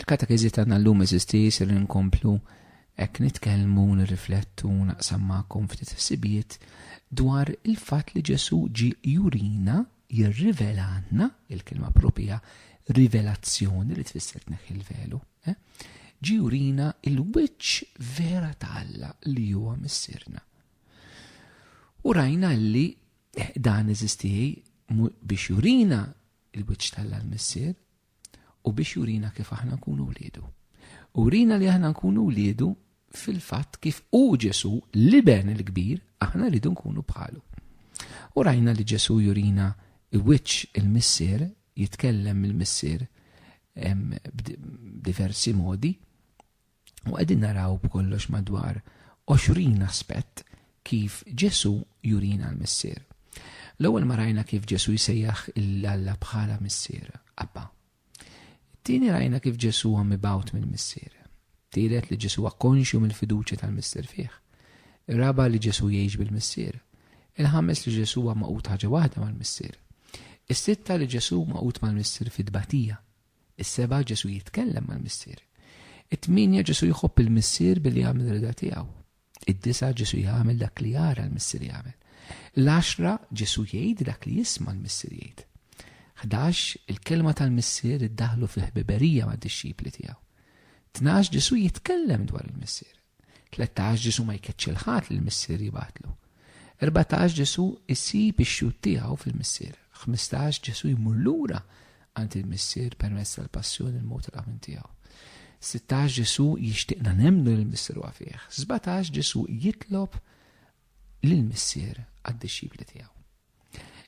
Il-katekezi tagħna llum eżisti jsir inkomplu hekk nitkellmu nirriflettu naqsam magħkom ftit ħsibiet dwar il-fatt li Ġesu ġi jurina jirrivelanna il-kelma propja rivelazzjoni li tfisser tneħħi l-velu. Ġi jurina il-wiċċ vera tal-Alla li huwa missierna. U rajna li dan eżisti biex jurina il-wiċċ tal-Alla l-missier u biex jurina kif aħna nkunu wliedu. Urina li aħna nkunu wliedu fil-fatt kif Ġesu l-iben il-kbir aħna rridu nkunu bħalu. U rajna li Ġesu jurina il-wiċċ il-missier jitkellem il-missier b'diversi modi u qegħdin naraw b'kollox madwar 20 aspett kif Ġesu jurina l-missier. L-ewwel ma rajna kif Ġesu jsejjaħ il-Alla bħala missier, Abba. Tieni rajna kif Ġesu huwa mibgħut mill-missier. Tielet li Ġesu huwa konxju mill-fiduċja tal-missier fih. Ir-raba' li Ġesu jgħix bil-missier. Il-ħames li Ġesu huwa maqut ħaġa waħda mal-missier. Is-sitta li Ġesu maqut mal-missier fid-tbatija. Is-seba' Ġesu jitkellem mal-missier. It-tminja Ġesu jħobb il-missier billi jagħmel rida tiegħu. Id-disa' Ġesu jagħmel dak li jara l-missier jagħmel. L-10 Ġesu jgħid dak li jisma' l-missier jgħid. 11 il-kelma tal-missier iddaħlu fil-ħbiberija mad-dixxipli tiegħu. 12 Ġesu jitkellem dwar il-missier. 13 Ġesu ma jkeċċel ħadd li l-missier jibatlu. 14 Ġesu jsib ix-xhud tiegħu fil-missier. 15 Ġesu jmur lura għand il-missier permezz tal-passjoni l-mowt tal-aħmin tiegħu. 16 Ġesu jixtieqna nemmnu l-missier huwa fih. 17 Ġesu jitlob lill-missier għad-dixxipli tiegħu.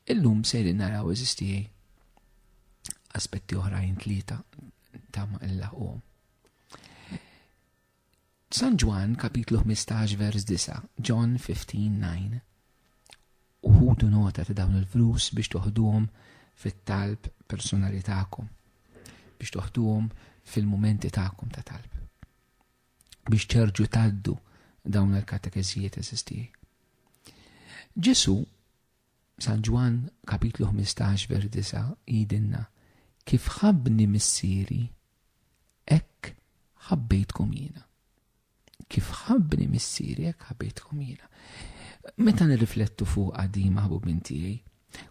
Illum sejrin naraw eżistijej aspetti oħrajn tlieta ta' il-laħqhom. San Ġwan kapitlu 15 vers 9, John 15:9. Uħudu nota ta' dawn il-flus biex toħduhom fit-talb personali tagħkom, biex toħduhom fil-mumenti tagħkom ta' talb, biex ċerġu tgħaddu dawn il-katekeżijiet eżistijej. Ġesu San Ġwan kapitlu 15 vers 9 jidinna kif ħabbni missieri hekk ħabbejtkom jiena. Kif ħabbni missieri hekk ħabbejtkom jiena. Meta nirriflettu fuq għadi maħbubin tiegħi,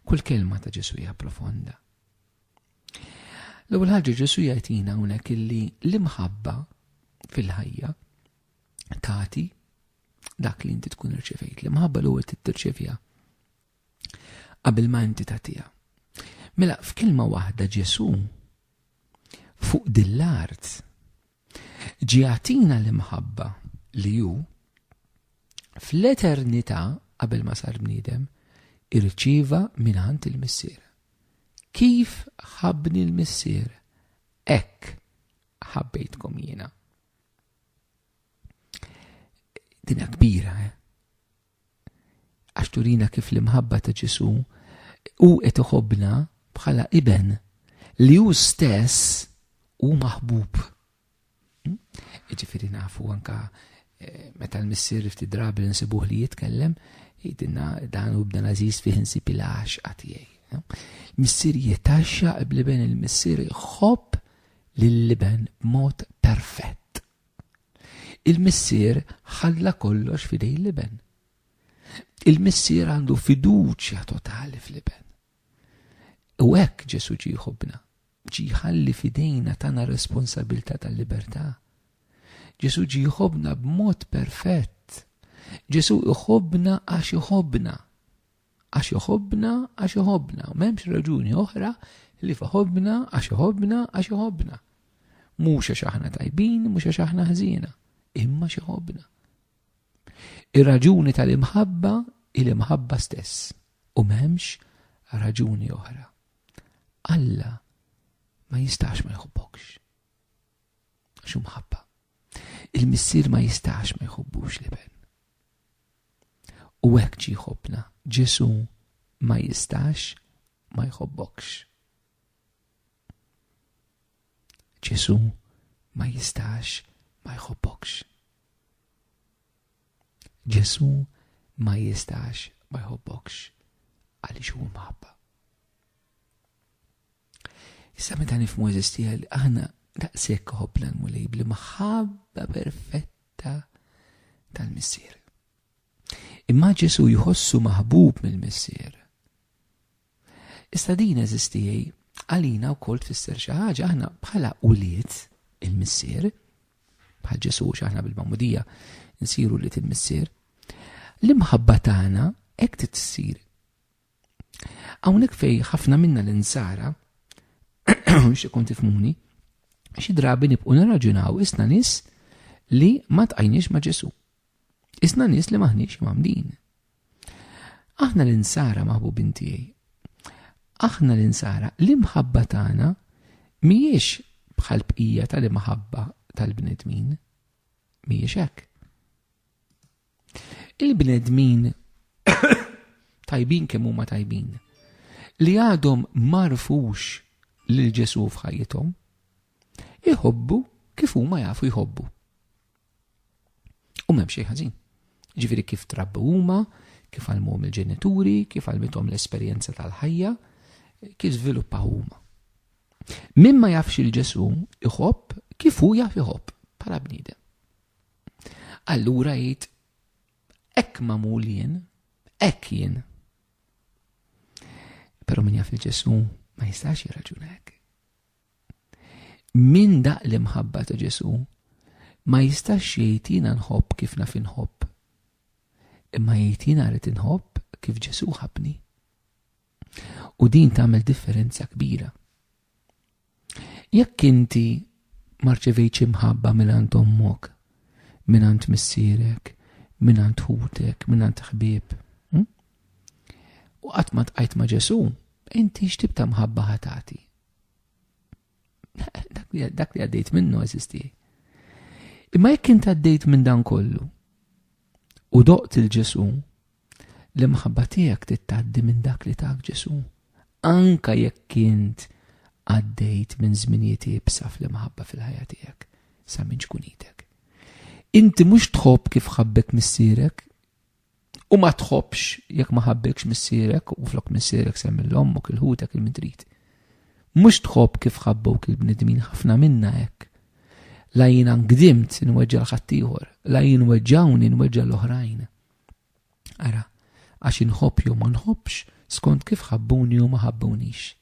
kull kelma ta' Ġesu hija profonda. L-ewwel ħaġa Ġesu jgħidilna hawnhekk illi l-imħabba fil-ħajja tagħti dak li inti tkun irċevejt. L-imħabba l-ewwel tirċevija qabel ma inti tagħtiha. Mela f'kelma waħda Ġesu fuq dil-art ġie jagħtina l-imħabba li hu fl-eternità qabel ma sar bniedem irċieva mingħand il-missier. Kif ħabbni l-missier hekk ħabbejtkom jiena. Dinha kbira, għax turina kif l-imħabba ta' Ġesu u qed iħobbna bħala iben li hu stess hu maħbub. Jiġifieri nafu anke meta l-missier ftit drabi li nsibuh li jitkellem jgħidilna dan hu bdan Aziz fih insib il-għaxqa tiegħi. Missier jitaxxa bl-iben, il-missier jħobb lill-iben b'mod perfett. Il-missier ħalla kollox fidej l-iben. Il-missier għandu fiduċja totali fl-iben. U hekk Ġesu ġie jħobbna, ġie jħalli fidejna tagħna responsabilità tal-libertà. Ġesu ġie jħobbna b'mod perfett. Ġesu jħobbna għax jħobbna. Għax jħobbna għax jħobbna. U m'hemmx raġuni oħra li fħobbna għax jħobbna għax jħobbna. Mhux għax aħna tajbin, mhux għax aħna ħżiena, imma xi jħobbna. Ir-raġuni tal-imħabba il-imħabba stess u m'hemmx raġuni oħra. Alla ma jistax ma jħobbokx. Xu mħabba. Il-missier ma jistax ma jħobbux l-iben. U hekk ġie jħobbna. Ġesu ma jistax ma jħobbokx. Ġesu ma jistax ma jħobbokx. Ġesu ma jistax ma jħobbokx għaliex hu mħabba. Issa meta nifhmu eżistija li aħna daqshekk ħobbna l-mulej bl-maħabba perfetta tal-missier. Imma Ġesu jħossu maħbub mill-missier. Issa din eżistijaj għalina wkoll tfisser xi ħaġa, aħna bħala uliet il-missier, bħal Ġesu x'aħna bil-Magħmudija nsiru uliet il-missier, l-imħabba tagħna hekk tissir. Hawnhekk fejn ħafna minna l-insara x'ikun tifhmuni, xi drabi nibqgħu nirraġunaw isna nies li ma tqajniex ma' Ġesu. Isna nies li maħniex mamdin. Aħna l-insara maħbubin tiegħi. Aħna l-insara l-imħabba tagħna mhijiex bħal bqija tal-imħabba tal-bnedmin. Mhijiex hekk. Il-bnedmin tajbin kemm huma tajbin li għadhom marfux lil Ġesu f'ħajjithom iħobbu kif huma jafu jħobbu. U m'hemm xejn ħażin. Ġifieri kif trabbu huma, kif għalmuhom il-ġenituri, kif għalmithom l-esperjenza tal-ħajja, kif żviluppaw huma. Min ma jafx il-Ġesu iħobb kif hu jaf iħobb bħala bniedem. Allura jgħid hekk magħmul jien, hekk jien. Però min jaf il-Ġesu ma jistax jirraġuna hekk. Min daq l-imħabba ta' Ġesu ma jistax jgħid jiena nħobb kif naf inħobb. Imma jgħid jiena rrid inħobb kif Ġesu ħabni. U din tagħmel differenza kbira. Jekk inti ma rċevejtx imħabba mingħand ommok, mingħand missierek, mingħand ħutek, mingħand ħbieb, u qatt ma tqajt ma' Ġesu, inti x'tib ta' mħabba ħatati. Dak li għaddejt minnu eżisti. Imma jekk inti għaddejt minn dan kollu u doqt il-Ġesu, l-imħabba tiegħek tittgħaddi minn dak li tak Ġesu. Anka jekk int għaddejt minn żminijiet ibsa fl-imħabba fil-ħajja tiegħek sa minn ġkunitek. Inti mhux tħobb kif ħabbek missierek u ma tħobbx jekk ma ħabbekx missierek u flok missierek semmi l-ommok, il-ħutek, il-midrit. Mhux tħobb kif ħabbok il-bnedmin ħafna minna hekk. La jiena ngdimt nweġġa' l-ħaddieħor, la jien weġġawni nweġġa' l-oħrajn. Ara, għax inħobb jew ma nħobbx skont kif ħabbuni u ma ħabbunix.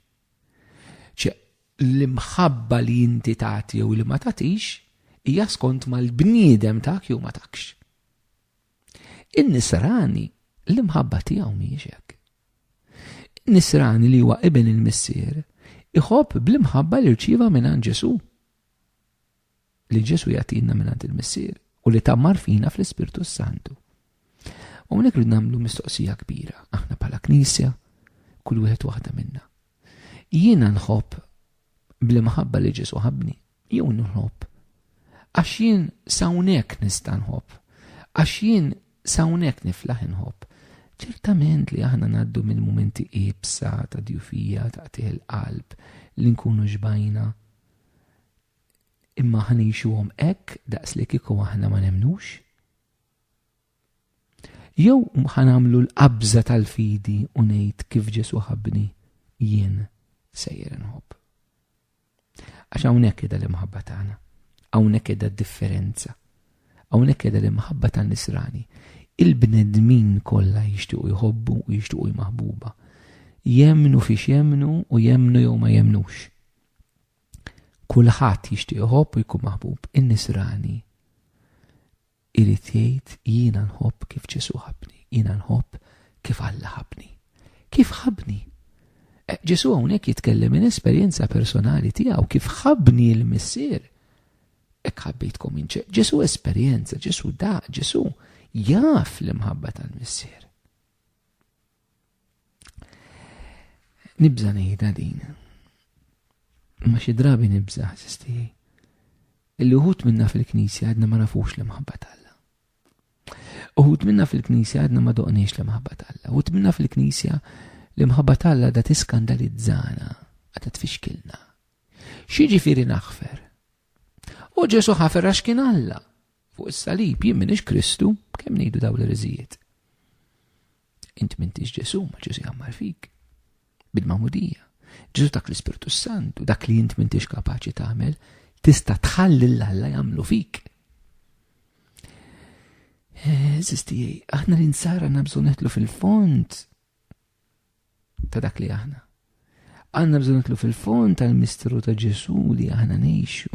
L-imħabba li inti tagħti jew li ma tagħtix hija skont mal-bniedem tak jew ma takx. In-nisrani l-imħabba tiegħu mhijiex hekk. In-nisrani li huwa ibn il-missier iħobb bl-imħabba li rċieva mingħand Ġesu. Li Ġesu jagħtina mingħand il-missier u li tammar fina fl-Ispirtu Santu. U hawnhekk rid nagħmlu mistoqsija kbira, aħna bħala Knisja, kull wieħed waħda minna. Jiena nħobb bl-imħabba li Ġesu ħabni, jew nħobb. Għax jien sawnek nista' nħobb, għax jien sawnek niflaħ nħobb. Ċertament li aħna ngħaddu minn mumenti ibsa ta' djufija ta' il-qalb li nkunu ġbajna. Imma ħanixuhom hekk daqs li kieku aħna ma nemnux. Jew ħanamlu l-qabża tal-fidi u ngħid kif Ġesu ħabni jien sejjer nħobb. Għax hawnhekk qiegħda l-imħabba tagħna, hawnhekk qiegħda d-differenza, hawnhekk qiegħda l-imħabba tan-nisrani. Il-bnedmin kollha jixtiequ jħobbu u jixtiequ jmaħbuba. Jemnu fiex jemnu u jemnu jew ma jemnux. Kulħadd jixtieq jħobb u jkun maħbub. In-nisrani irid jgħid jiena nħobb kif Ġesu ħabni, jiena nħobb kif Alla ħabni. Kif ħabni? Ġesu hawnhekk jitkellem minn esperjenza personali tiegħu kif ħabni l-missier. Hekk ħabbejtkom inċe. Ġesu esperjenza, Ġesu Ġesu jaf l-imħabba tal-missier. Nibża ngħidha din. Ma xi drabi nibża ħsisti. Il-uħud minna fil-Knisja għadna ma nafux l-imħabba tal-Alla. Uħud minna fil-Knisja għadna ma doqniex l-imħabba tal-Alla. Uħud minna fil-Knisja l-imħabba tal-Alla da tiskandalizzana, għadha tfixkilna. Xi ġifieri naħfer? U Ġesu ħafer għax kien Alla. Fuq is-salib jien m'iniex Kristu, kemm ngħidu dawn l-irżijiet. Int m'intix Ġesu, ma Ġesu jammar fik. Bil-Magħmudija. Ġesu dak l-Ispirtu Santu, dak li int m'intix kapaċi tagħmel, tista' tħalli l-Alla jagħmlu fik. Eżisti, aħna l-insara nabżu netlu fil-font ta' dak li aħna. Għanna bżon netlu fil-font tal-misteru ta' Ġesu li aħna nejxu.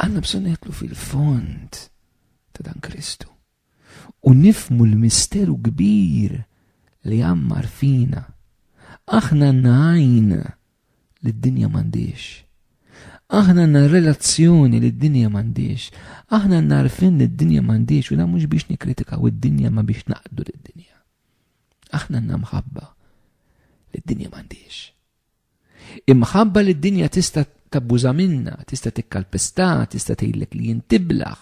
Għanna bżon netlu fil-font ta' dan Kristu. U nifmu l-misteru kbir li għammar fina. Aħna għajn li d-dinja mandiex. Aħna għanna relazzjoni li d-dinja mandiex. Aħna għanna arfin li d-dinja mandiex, u da mux biex nikritika u d-dinja ma biex naqdu li d-dinja. Aħna għanna mħabba li d-dinja mandiex. Imħabba li d-dinja tista' tabbuża minna, tista' tikkalpesta, tista' tgħidlek li jintiblaħ,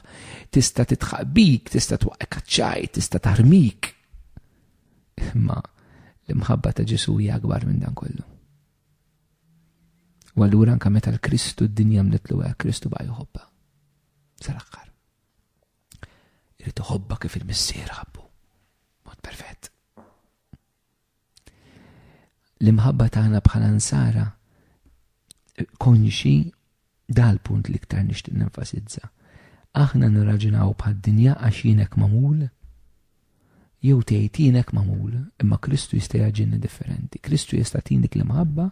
tista' titħaqbik, tista' twaqqek ċaj, tista' tarmik. Imma l-imħabba ta' Ġesu hija akbar minn dan kollu. U allura anke meta l-Kristu d-dinja mletlu hekk, Kristu baqa' jħobba. Sal-aħħar. Irid iħobba kif il-Missier ħabbu. Mod perfett. L-imħabba tagħna bħala nsara konxi dal-punt li iktar nixtieq nenfasizza. Aħna nirraġunaw bħad-dinja għax jienek mamul, jew tgħid jienek mamul, imma Kristu jista' jaġinni differenti. Kristu jista' tindik l-imħabba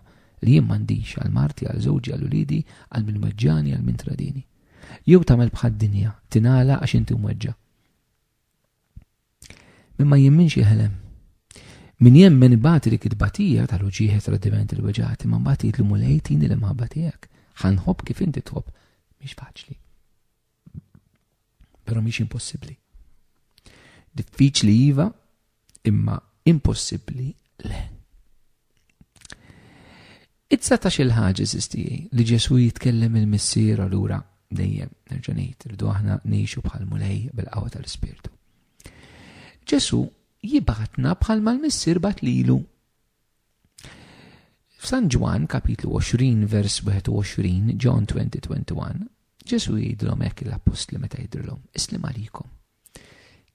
li jien m'għandix għal marti, għal żewġi, għal uliedi, għal min weġġani, għal min tradini. Jew tagħmel bħad-dinja tingħala għax inti mweġġa. Mimma jemminx jeħlem. Min jemmen bati li kitbatija tal-uġieħet tradimenti l-weġati, ma bati li mulejtini l-imħabba tiegħek. Ħanħobb kif inti tħobb. Mhix faċli. Però mhix impossibbli. Diffiċli iva, imma impossibbli le. It-19 il-ħaġa sistijaj li Ġesu jitkellem il-Missier allura dejjem nerġa' ngħid irridu aħna ngħixu bħal mulej bil-qawwa tal-Ispirtu. Ġesu jibatna bħalma l-Missier bat lilu. F'San Ġwan kapitlu 20 vers 21, John 20:21, Ġesu jgħidilhom hekk l-apostli meta jgħidilhom islim għalikom.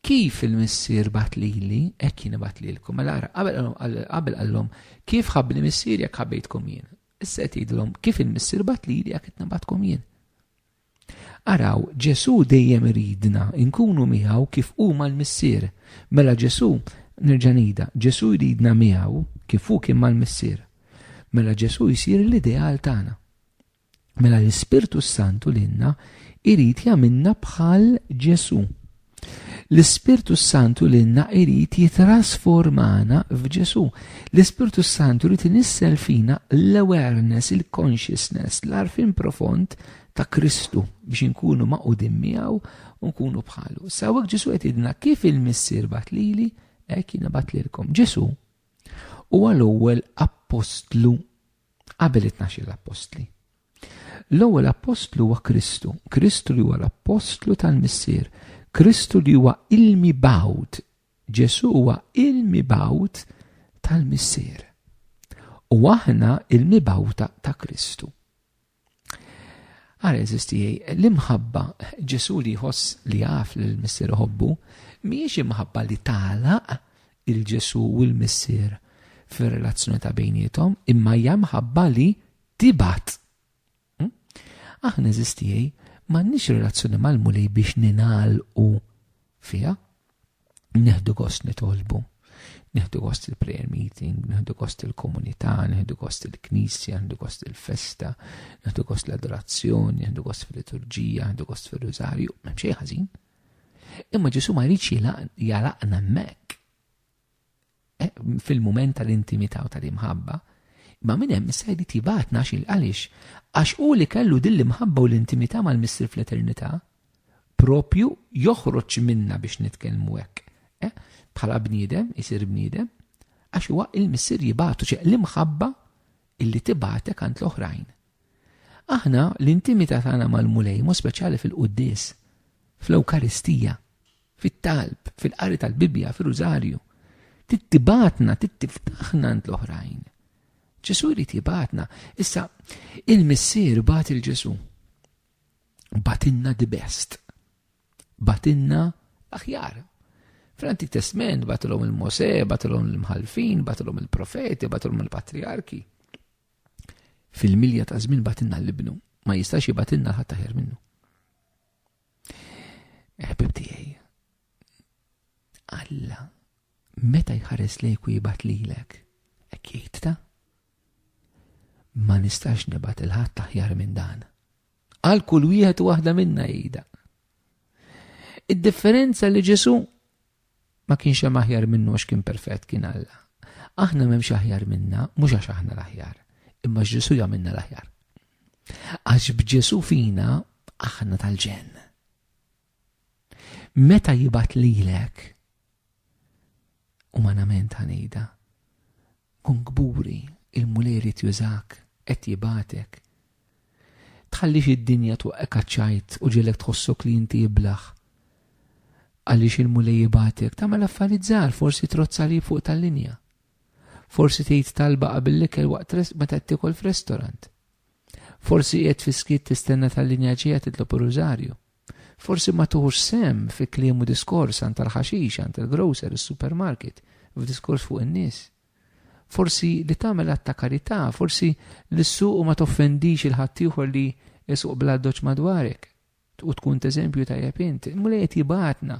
Kif il-Missier bat lili, hekk jien bat lilkom. Mela qabel qallhom kif ħabbni Missier jekk ħabbejtkom jien. Issa qed jgħidilhom kif il-Missier bat lili jekk qed nabatkom jien. Araw, Ġesu dejjem iridna nkunu miegħu kif huma l-Missier. Mela Ġesu nerġa' ngħidha, Ġesu jridna miegħu kif hu kien mal-Missier. Mela Ġesu jsir l-ideal tagħna. Mela l-Ispirtu Santu lilna irid jagħmilna bħal Ġesu. L-Ispirtu Santu lilna irid jitrasformana f'Ġesu. L-Ispirtu Santu irid inissel fina l-awareness, il-consciousness, l-arfin profond ta' Kristu biex inkunu maqudin miegħu u nkunu bħalu. Sawek Ġesu qed jgħidilna kif il-Missier bat lili hekk jiena bat lilkom. Ġesu huwa l-ewwel apostlu qabel it-12 l-apostli. L-ewwel apostlu huwa Kristu. Kristu li huwa l-apostlu tal-Missier. Kristu li huwa il-mibgħut. Ġesu huwa il-mibgħut tal-Missier. U aħna il-mibgħuta ta' Kristu. Għara eżistijaj, l-imħabba Ġesu li jħoss li għaf l-Missier ħobbu, miex imħabba li tagħlaq il-Ġesu u l-Missier fir-relazzjoni ta' bejnietom, imma hija mħabba li tibat. Aħna eżistijaj, m'għandniex relazzjoni mal-mulej biex ninagħlqu fiha. Neħdu gost nitolbu, neħdu gost il-prayer meeting, neħdu gost il-komunità, neħdu gost il-knisja, neħdu gost il-festa, neħdu gost l-adorazzjoni, neħdu gost fil-liturġija, neħdu gost fil-rożarju, m'hemm xejn ħażin. Imma Ġesu ma jridx jalaqna hemmhekk. Fil-mument tal-intimità u tal-imħabba, ma minn hemm issa jrid jibatna għaliex għax hu li kellu din l-imħabba u l-intimità mal-Missier fl-eternità propju joħroġ minna biex nitkellmu hekk. Bħala bniedem, isir bniedem, għax huwa il-Missier jibatu l-imħabba illi tibatek għand l-oħrajn. Aħna l-intimità tagħna mal-mulej mhu speċjali fil-qudies, fl-Ewkaristija, fit-talb, fil-qari tal-Bibja, fir-Rużarju. Tittibatna, tittiftaħna għand l-oħrajn. Ġesu jrid jibatna. Issa, il-Missier bat il-Ġesu. Batinna the best. Batinna aħjar. Fl-Antik Testament batilhom il-Mosè, batilhom il-mħalfin, batilhom il-profeti, batilhom il-patriarki. Fil-milja ta' żmien batinna l-ibnu. ma jistax jibatilna ħadd aħjar minnu. Ħbib tiegħi, Alla meta jħares lejk u jibat lilek, hekk jgħidta? Ma nistax nibgħat il-ħadd aħjar minn dan. Għal kull wieħed u waħda minna jgħidha. Id-differenza li Ġesu ma kienx hemm aħjar minnu għax kien perfett kien Alla. Aħna m'hemmx aħjar minna, mhux għax aħna l-aħjar, imma Ġesu jagħmilna l-aħjar. Għax b'Ġesu fina aħna tal-ġenn. Meta jibat lilek, umanament ħanejda, kun gburi, il-muleri tjużak, qed jibatek. Tħallix id-dinja tuqqek ċajt u ġilek tħossok li inti jiblaħ. Għaliex il-mulej jibatek, tagħmel affarijiet żgħar, forsi trozza li fuq tal-linja. Forsi tgħid talba qabel l-ikel waqt meta tikol f'restorant. Forsi qiegħed fi skit tistenna tal-linja ġejja titlob rużarju. Forsi ma tuħux sem fi kliem u diskors għand tal-ħaxix, għand tal-grocer, il-supermarket, f'diskors fuq in-nies. Forsi li tagħmel għatta karità, forsi li s-suq ma toffendix il-ħadd ieħor li jsuq bladdoċ madwarek u tkun eżempju tajjeb inti. Mulej qed jibatna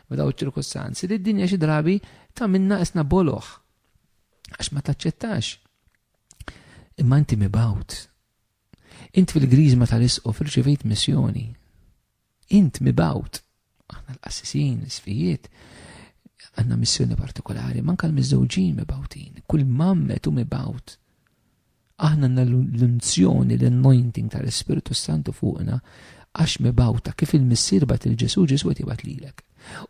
f'daw ċirkostanzi li d-dinja xi drabi ta' minna isna boloħ għax ma taċċettax. Imma inti mibawt. Int fil-griżma tal-isqof irċevejt missjoni. Int mibawt. Aħna l-qassisin, l-sfijiet, għanna missjoni partikolari, manka l-mizzawġin mibawtin, kull mammet u mibawt. Aħna għanna l-unzjoni, l-anointing tal-Spiritu Santu fuqna, għax mibawta kif il-missir bat il-Ġesu, Ġesu għet jibat lilek.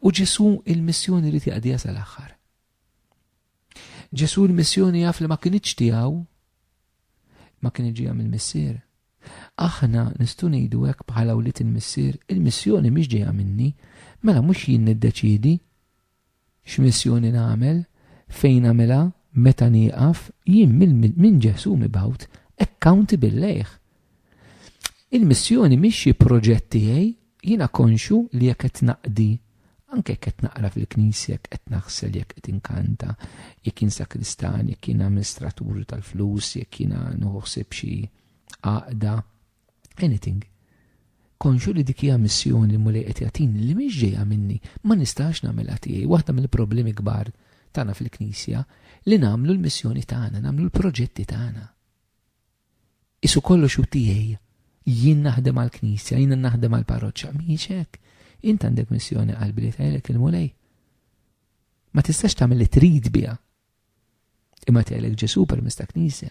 U Ġesu il-missjoni li tiqdija sal-axħar. Ġesu il-missjoni jaf li ma kienieċ tiegħu, ma kien iġija mill-missir. Aħna nistu ngħidu hekk bħala wlit il-missir, il-missjoni mhix ġejja minni, mela mhux jien niddeċiedi x'missjoni nagħmel, fejn nagħmilha, meta nieqaf, jien minn Ġesu mibgħut accountable lejh. Il-missjoni mhix xi proġett tiegħi, jiena konxu li jekk qed naqdi, anke jekk qed naqra fil-knisja, jekk qed naħsel, jekk qed inkanta, jekk jien sakristan, jekk jien amministratur tal-flus, jekk jiena noħseb xi għaqda, anything. Konxu li dik hija missjoni li mulej qed jagħtini li mhix ġejja minni, ma nistax nagħmilha tiegħi. Waħda mill-problemi kbar tagħna fil-Knisja li nagħmlu l-missjoni tagħna, nagħmlu l-proġetti tagħna. Isu kollox hu tiegħi. Jien naħdem għall-Knisja, jien naħdem għall-parroċċa, mhix hekk. Int għandek missjoni qalbi li tgħidlek il-mulej. Ma tistax tagħmel li trid biha. Imma tgħidlek Ġesu permezz ta' Knisja.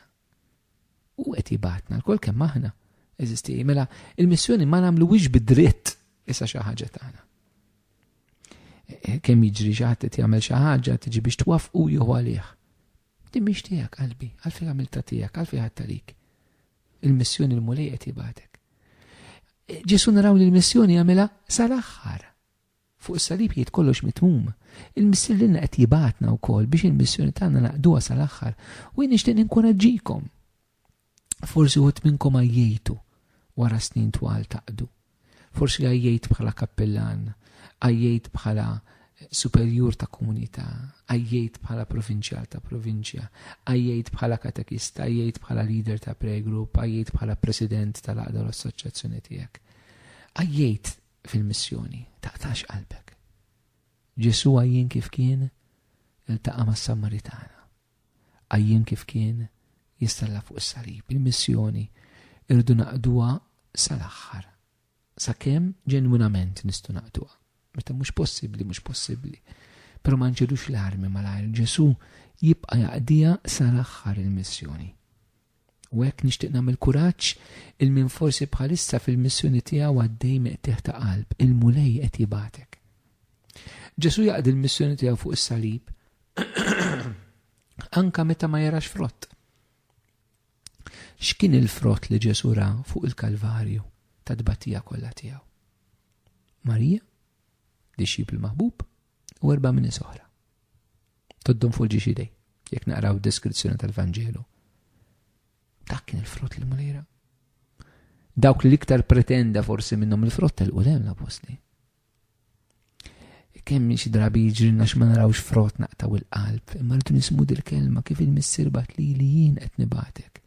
U qed jibatna l-kol kemm aħna eżisti. Mela il-missjoni ma nagħmluwix bid-dritt issa xi ħaġa tagħna. Kemm jiġri xi ħadd qed jagħmel xi ħaġa tiġi biex twaffqu jew għalih. Din mhix tiegħek qalbi, għalfejn għamilta tiegħek, għalfejn ħadd għalik. Il-missjoni l-mulej qed jibatek. Ġesu naraw li l-missjoni jagħmilha sal-aħħar. Fuq is-salib jgħid kollox mitmum. Il-missjoni lilna qed jibatna wkoll biex il-missjoni tagħna naqduha sal-aħħar. U jien nixtieq ninkoraġġikom. Forsi uħut minnkom għajjejtu wara snin twal taqdu. Forsi għajjejt bħala kappellan, għajjejt bħala superjur ta' komunità, għajjejt bħala provinċjal ta' provinċja, għajjejt bħala katekista, għajjejt bħala leader ta' pregroup, għajjejt bħala president tal-għaqda l-assoċjazzjoni tiegħek. Għajjejt fil-missjoni, taqtax qalbek. Ġesu għajjen kif kien iltaqa' mas-Samaritana. Għajjen kif kien jistalla fuq is-salib. Il-missjoni irdu naqduha sal-aħħar. Sakemm ġenwinament nistgħu naqduha. Meta mhux possibbli. Però ma nġedux l-armi malajr. Ġesu jibqa' jaqdija sal-aħħar il-missjoni. U hekk nixtieq nagħmel kuraġġ il-min forsi bħalissa fil-missjoni tiegħu għaddej meqtieħ ta' qalb, il-mulej qed jibatek. Ġesu jaqdi l-missjoni tiegħu fuq is-salib anka meta ma jarax frott. X'kien il-frott li Ġesu ra fuq il-Kalvarju ta' tbatija kollha tiegħu? Marija, disċipl maħbub, u 4 nies oħra. Toddhom fuq il-ġixidej, jekk naqraw deskrizzjoni tal-Vanġelu. Dak kien il-frott li mulejra. Dawk li l-iktar pretenda forsi minnhom il-frott tal-qudem l-apostli. Kemm xi drabi jiġrilna x'ma narawx frott naqtaw il-qalb, imma rridu nismu dil-kelma kif il-missier bat li jien qed nibatek.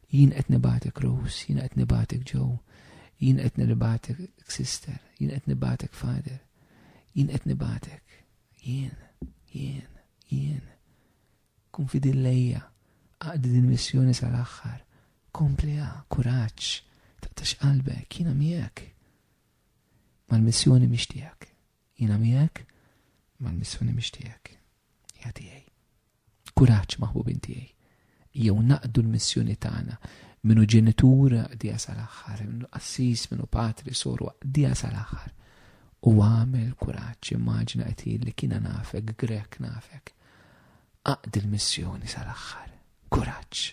jien qed nibatek Rose, jien qed nibatek Joe, jien qed nibatek sister, jien qed nibatek father, jien qed nibatek jien. Kun fidil lejja, għaqdi din missjoni sal-aħħar, kompliha, kuraġġ, taqtax qalbek, jiena miegħek. Mal-missjoni mhix tiegħek. Jiena miegħek, mal-missjoni mhix tiegħek. Hija tiegħi. Kuraġġ maħbubin tiegħi. Jew naqdu l-missjoni tagħna minnu ġenitur dija sal-aħħar, minnu qassis, minnu patri, soru dija sal-aħħar. U għamel kuraġġ, immaġina qed li kiena nafek, Grek nafek. Aqdi l-missjoni sal-aħħar. Kuraġġ.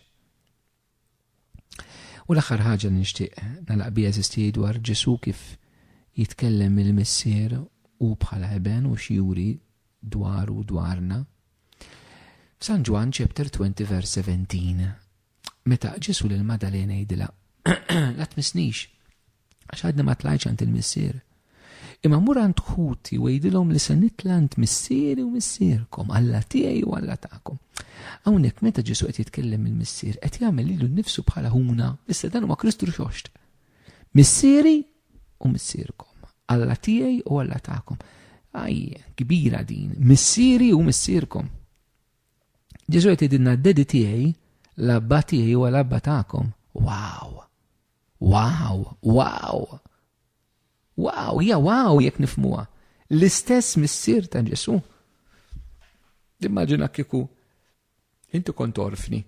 U l-aħħar ħaġa li nixtieq nagħlaq biha eżisti dwar Ġesu kif jitkellem il-missier u bħala ħeben u xjuri dwaru dwarna. San Ġwan chapter 20 verse 17. Meta Ġesu lil Madalena jgħidilha la tmissnix għax għadna ma tlajtx għand il-missier. Imma mur għand ħuti u jgħidilhom li se nitla' għand missieri u missierkom, Alla tiegħi u Alla tagħkom. Hawnhekk meta Ġesu qed jitkellem il-missier qed jagħmel lilu nnifsu bħala ħuna, issa dan huma Kristru xoxt. Missieri u missierkom, Alla tiegħi u Alla tagħkom. Kbira din, missieri u missierkom. Ġesu qed jgħidilna d-dedi tiegħi, l-abba tiegħi u l-abba tagħkom. Wow, jekk nifmuha. L-istess missier ta' Ġesu. Immaġina kieku inti kont orfni.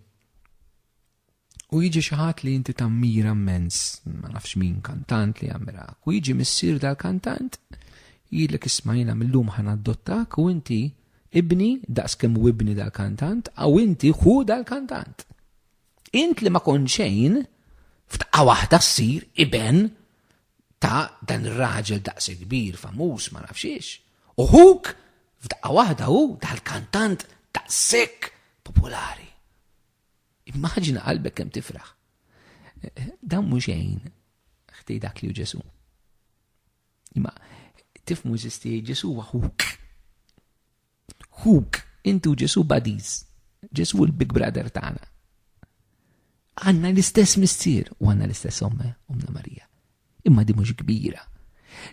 U jiġi xi ħadd li inti tammira immens, ma nafx min kantant li jammirak. U jiġi missier dal-kantant, jgħidlek isma'jina millum ħan adottak u inti ibni daqskemm u ibni dal-kantant, aw inti ħu dal-kantant. Int li ma konxejn f'daqqa waħda ssir iben ta' dan ir-raġel daqs kbir, famuż ma nafxiex. U huk f'daqqa waħda hu dal-kantant daqshekk popolari. Immaġina qalbek kemm tifraħ. Dan mhux xejn ħtej dak li hu Ġesu. Imma tifhmu eżisti Ġesu huwa huk. Huk, intu Ġesu buddies. Ġesu l-Big Brother tagħna. Għandna l-istess missier u għandna l-istess omma Marija. Imma di mhux kbira.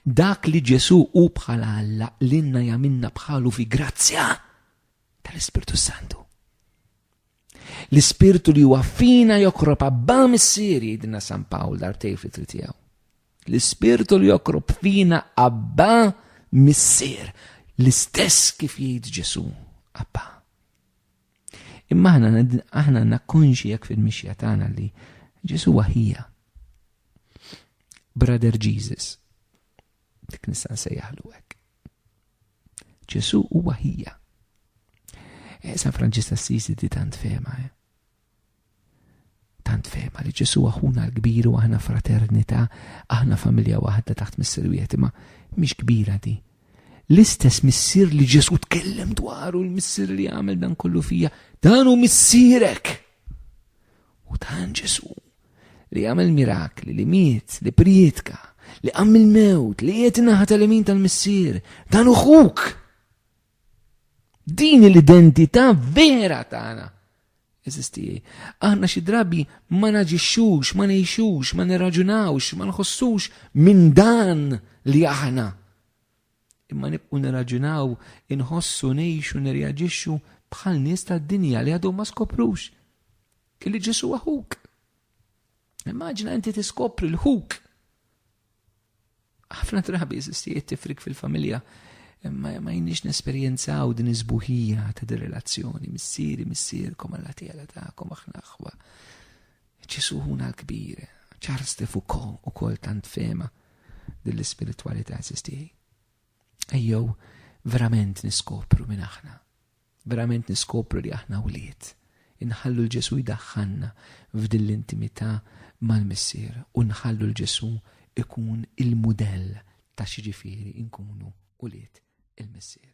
Dak li Ġesu hu bħala Alla l-inna jagħmilna bħalu fi grazzja tal-Ispirtu Santu. L-Ispirtu li huwa fina jokrob abba missieri jgħidilna San Pawl darbtej fl-itri tiegħu. L-Ispirtu li jokrob fina abba missier. L-istess kif jgħid Ġesu abba. Imma aħna nakkonxi jekk fil-mixja tagħna li Ġesu ħija. Brother Jesus. Dik nista' nsejjaħlu hekk. Ġesu huwa ħija. San Franġis Assisi di tant fema. Tant fema li Ġesu aħuna l-kbir u aħna fraternità, aħna familja waħda taħt missierwiet, ma mhix kbira di. L-istess missier li Ġesu tkellem dwaru, l-missier li għamel dan kollu fija, dan hu missierek. U dan Ġesu li għamel mirakli, li miet, li prietka, li għamil mewt, li jiet naħat tal-emin tal-missier, dan uħuk. Din l-identità vera tagħna. Eżisti, aħna xi drabi ma naġixxux, ma ngħixux, ma nirraġunawx, ma nħossux minn dan li aħna. Imma nibqu nirraġunaw, inħossu, ngħixu, nirreaġixxu bħal nies tad-dinja li għadhom ma skoprux. Kelli Ġesu ħuk. Immaġina inti tiskopri l-ħuk. Ħafna drabi eżisti tifrik fil-familja. Ma jinnix nesperjenzaw din iżbuħija ta' din relazzjoni, missierkom Alla tiegħi tagħkom aħna aħwa. Ġesu ħuna l-kbir, Charles de Foucault ukoll tant fema dell-ispiritualità eżisti. Ejjew verament niskopru minn aħna. Verament niskopru li aħna wlied. Inħallu l-Ġesu jdaħħalna f'din l-intimità mal-missier u nħallu l-Ġesu ikun il-mudell ta' xi ġifieri nkunu wlied il-missier.